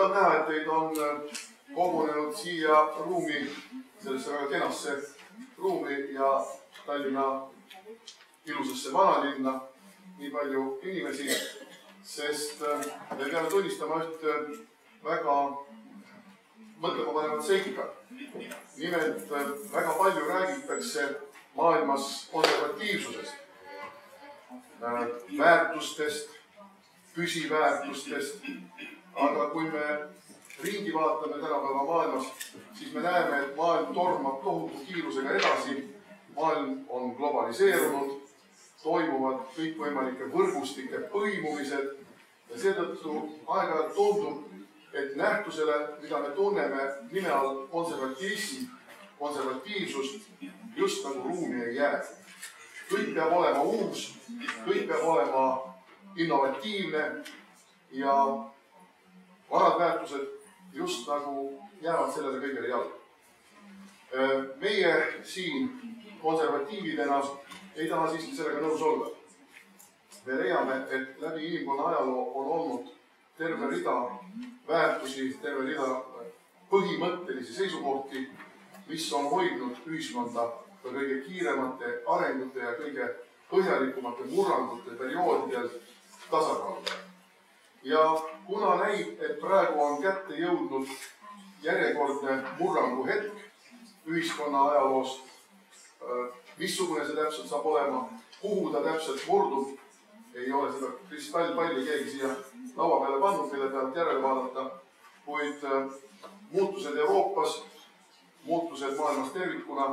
Rõõm näha, et teid on kogunenud siia ruumi, sellesse väga kenasse ruumi ja Tallinna ilusasse vanalinna nii palju inimesi, sest me peame tunnistama ühte väga mõtlemapanevat seika. Nimelt väga palju räägitakse maailmas konservatiivsusest, väärtustest, püsiväärtustest, aga kui me ringi vaatame tänapäeva maailmas, siis me näeme, et maailm tormab tohutu kiirusega edasi. Maailm on globaliseerunud, toimuvad kõikvõimalike võrgustike põimumised ja seetõttu aeg-ajalt tundub, et nähtusele, mida me tunneme nime all konservatiivsust, just nagu ruumi ei jää. Kõik peab olema uus, kõik peab olema innovatiivne ja vanad väärtused just nagu jäävad sellele kõigele jalgu. Meie siin konservatiividena ei taha siiski sellega nõus olla. Me leiame, et läbi inimkonna ajaloo on olnud terve rida väärtusi, terve rida põhimõttelisi seisukohti, mis on hoidnud ühiskonda ka kõige kiiremate arengute ja kõige põhjalikumate murrangute perioodidel tasakaalu. Ja kuna näib, et praegu on kätte jõudnud järjekordne murrangu hetk ühiskonna ajaloost, missugune see täpselt saab olema, kuhu ta täpselt murdub, ei ole seda kristallpalli keegi siia laua peale pannud, mille pealt järele vaadata, kuid muutused Euroopas, muutused maailmas tervikuna,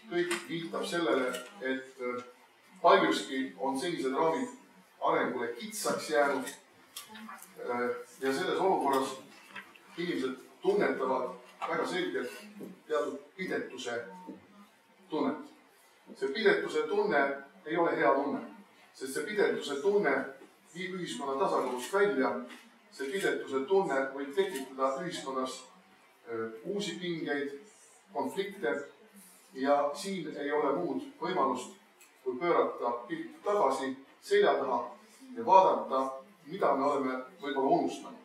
kõik viitab sellele, et paljuski on senised raamid arengule kitsaks jäänud ja selles olukorras inimesed tunnetavad väga selgelt teatud pidetuse tunnet. See pidetuse tunne ei ole hea tunne, sest see pidetuse tunne viib ühiskonna tasakaalust välja. See pidetuse tunne võib tekitada ühiskonnas uusi pingeid, konflikte ja siin ei ole muud võimalust, kui pöörata pilk tagasi selja taha ja vaadata, mida me oleme võib-olla unustanud.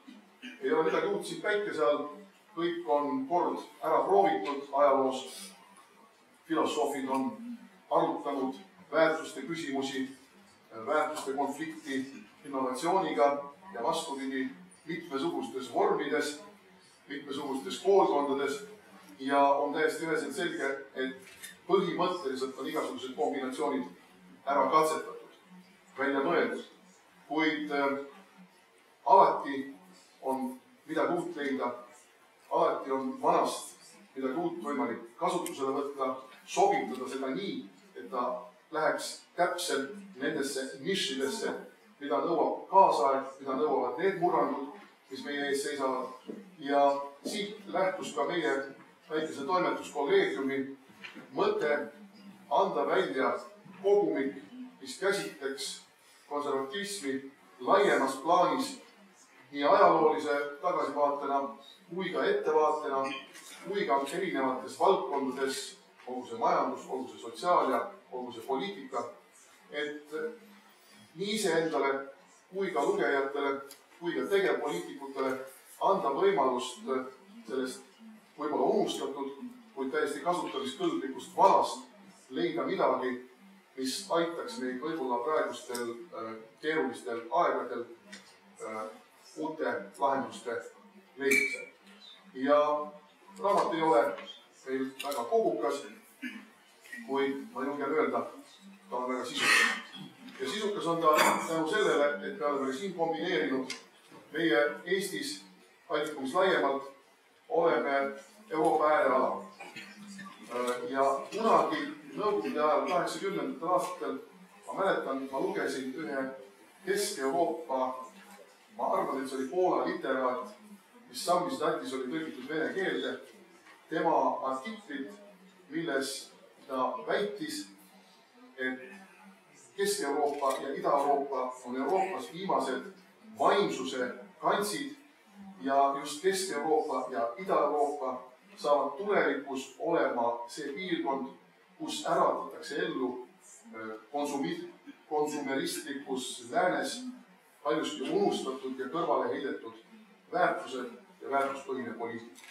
Ei ole midagi uut siin päikese all, kõik on kord ära proovitud ajaloos. Filosoofid on arutanud väärtuste küsimusi, väärtuste konflikti innovatsiooniga ja vastupidi mitmesugustes vormides, mitmesugustes koolkondades ja on täiesti üheselt selge, et põhimõtteliselt on igasugused kombinatsioonid ära katsetatud, välja mõeldud, kuid alati on midagi uut leida, alati on vanast midagi uut võimalik kasutusele võtta, sobitada seda nii, et ta läheks täpselt nendesse nišidesse, mida nõuab kaasaeg, mida nõuavad need murrangud, mis meie ees seisavad. Ja siit lähtus ka meie väikese toimetuskolleegiumi mõte anda välja kogumik, mis käsitleks konservativismi laiemas plaanis nii ajaloolise tagasivaatena kui ka ettevaatena, kui ka erinevates valdkondades, olgu see majandus, olgu see sotsiaal ja olgu see poliitika, et nii iseendale kui ka lugejatele, kui ka tegevpoliitikutele anda võimalust sellest võib-olla unustatud, kuid täiesti kasutamiskõlblikust vanast leida midagi, mis aitaks meid võib-olla praegustel keerulistel aegadel uute lahenduste leidmisel. Ja raamat ei ole meil väga kogukas, kuid ma julgen öelda, ta on väga sisukas. Ja sisukas on ta tänu sellele, et me oleme siin kombineerinud meie Eestis, Baltikumis laiemalt, oleme Euroopa äärealal. Ja kunagi nõukogude ajal 80. aastatel ma mäletan, ma lugesin ühe Kesk-Euroopa, ma arvan, et see oli Poola literaat, mis Sammis Lätis oli tõlgitud vene keelde, tema artiklit, milles ta väitis, et Kesk-Euroopa ja Ida-Euroopa on Euroopas viimased vaimsuse kantsid ja just Kesk-Euroopa ja Ida-Euroopa saavad tulevikus olema see piirkond, kus äratatakse ellu konsumeristlikus läänes paljuski unustatud ja kõrvale heidetud väärtused ja väärtuspõhine poliitika.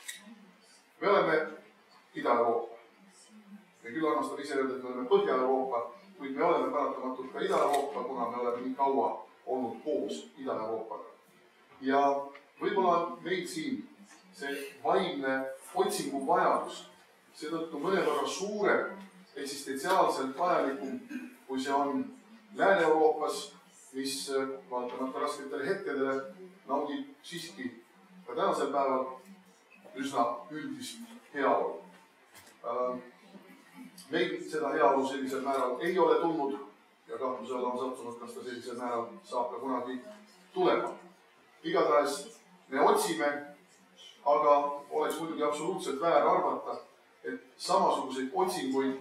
Me oleme Ida-Euroopa. Me küll armastame ise öelda, et me oleme Põhja-Euroopa, kuid me oleme paratamatult ka Ida-Euroopa, kuna me oleme nii kaua olnud koos Ida-Euroopaga. Ja võib-olla meil siin see vaimne otsingu vajadus, seetõttu mõnevõrra suurem, eksistentsiaalselt vajalikum, kui see on Lääne-Euroopas, mis vaatamata rasketele hetkedele naudib siiski ka tänasel päeval üsna üldist heaolu. Meil seda heaolu sellisel määral ei ole tulnud ja kahtluse alla on sattunud, kas ta sellisel määral saab ka kunagi tulema. Igatahes me otsime, aga oleks muidugi absoluutselt väär arvata, et samasuguseid otsinguid,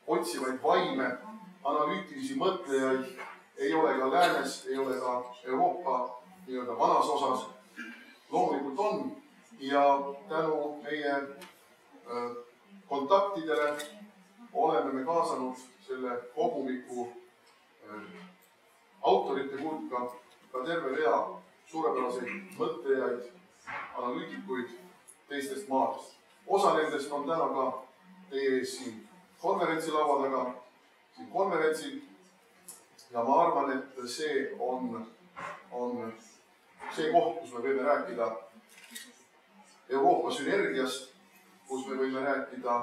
otsivaid vaime, analüütilisi mõtlejaid ei ole ka Läänes, ei ole ka Euroopa nii-öelda vanas osas. Loomulikult on ja tänu meie kontaktidele oleme me kaasanud selle kogumiku autorite hulka ka terve rea suurepäraseid mõtlejaid, analüütikuid teistest maadest. Osa nendest on täna ka teie ees siin konverentsilaua taga, siin konverentsil. Ja ma arvan, et see on see koht, kus me võime rääkida Euroopa sünergiast, kus me võime rääkida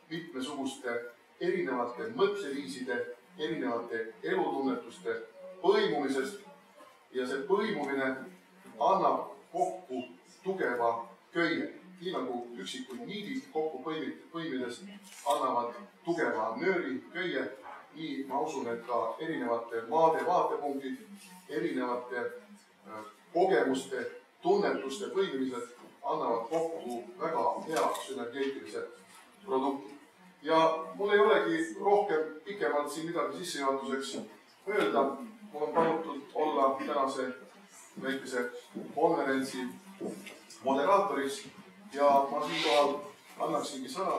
mitmesuguste erinevate mõtteviiside, erinevate elutunnetuste põimumisest ja see põimumine annab kokku tugeva köie. Nii nagu üksikud niidid kokku põimides annavad tugeva nööri köie, nii ma usun, et ka erinevate maade vaatepunktid, erinevate kogemuste, tunnetuste põimimised annavad kokku väga hea sünergeetilise produkti. Ja mul ei olegi rohkem pikemalt siin midagi sissejuhatuseks öelda. Mul on palutud olla tänase väikese konverentsi moderaatoriks ja ma siinkohal annaksingi sõna